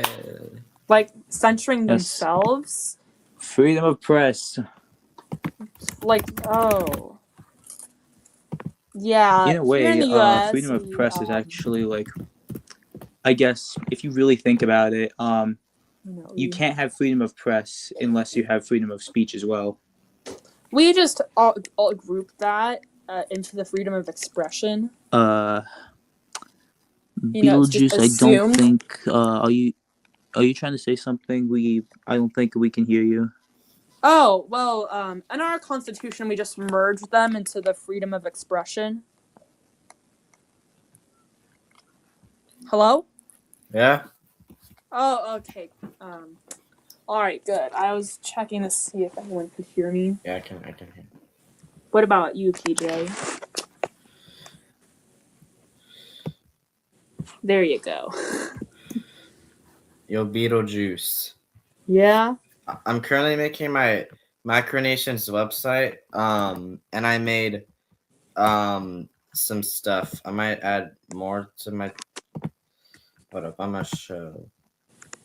Like censoring Yes. themselves? Freedom of press. Like, oh. Yeah, In a way, here in the U.S., freedom of press is actually like, I guess, if you really think about it, you can't have freedom of press unless you have freedom of speech as well. We just all group that into the freedom of expression. Beetlejuice, I don't think. Are you trying to say something? I don't think we can hear you. Oh, well, in our Constitution, we just merged them into the freedom of expression. Hello? Yeah. Oh, okay. All right, good. I was checking to see if anyone could hear me. Yeah, I can hear. What about you, PJ? There you go. Yo, Beetlejuice. Yeah? I'm currently making my Micronations website. And I made some stuff. I might add more to my. Hold up, I'm gonna show.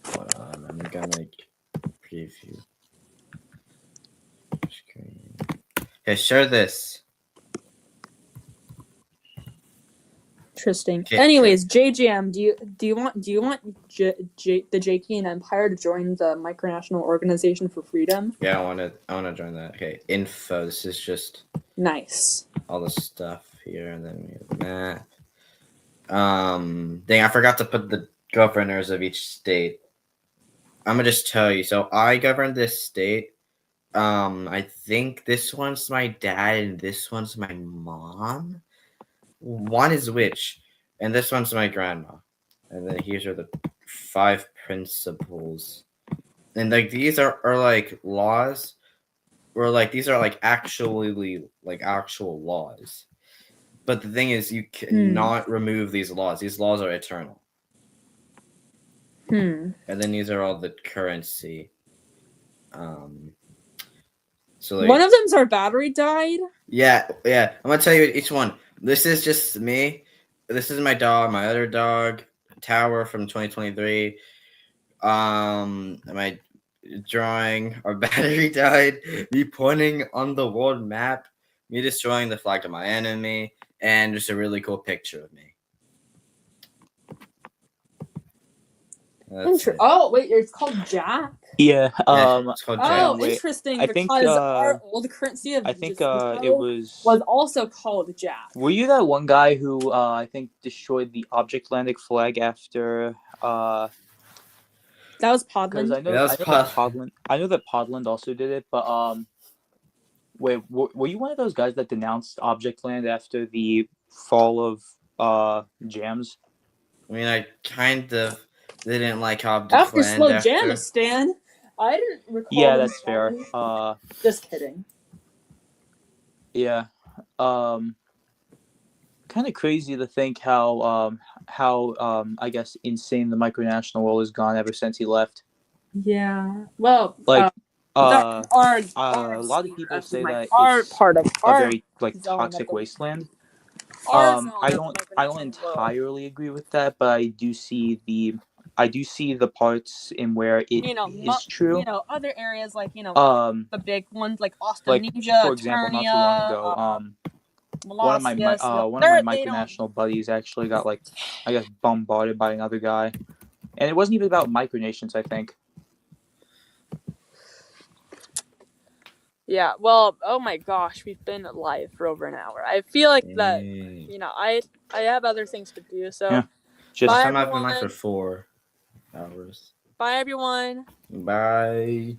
Hold on, I'm gonna preview screen. Okay, share this. Interesting. Okay, Anyways, JGM, do you want the JK and Empire to join the Micronational Organization for Freedom? Yeah, I wanna join that. Okay, info. This is just Nice. all the stuff here, and then we have map. Dang, I forgot to put the governors of each state. I'm gonna just tell you. So I govern this state. I think this one's my dad and this one's my mom. One is which, and this one's my grandma. And then here are the 5 principles. And like these are like laws, or like these are like actually like actual laws. But the thing is, you cannot remove these laws. These laws are eternal. And then these are all the currency. So like, one of them's our battery died. Yeah. I'm gonna tell you each one. This is just me. This is my dog, my other dog, Tower from 2023. My drawing, our battery died. Me pointing on the world map. Me destroying the flag of my enemy, and just a really cool picture of me. Oh wait, it's called Jack. Yeah. It's called Jack. Oh, wait, interesting. I Because think, our old currency of I think Jacinto it was also called Jack. Were you that one guy who I think destroyed the Object Atlantic flag after? That was Podland. Because I know that Podland also did it, but wait, were you one of those guys that denounced Object Land after the fall of Jams? I mean, I kind of didn't like Object After Land Slow after. Jamistan, I didn't recall. Yeah, that's fair. Just kidding. Yeah. Kind of crazy to think how I guess insane the micronational world has gone ever since he left. Yeah. Well, like a lot of people say that it's part of a very like toxic wasteland. I don't entirely agree with that, but I do see the parts in where it is true. Other areas like the big ones like Australia, for example, not too long ago, one of my micronational buddies actually got I guess bombarded by another guy, and it wasn't even about micronations, I think. Yeah, well, oh my gosh, we've been live for over an hour. I feel like that, I have other things to do, so yeah. I've been live for 4 hours. Bye, everyone. Bye.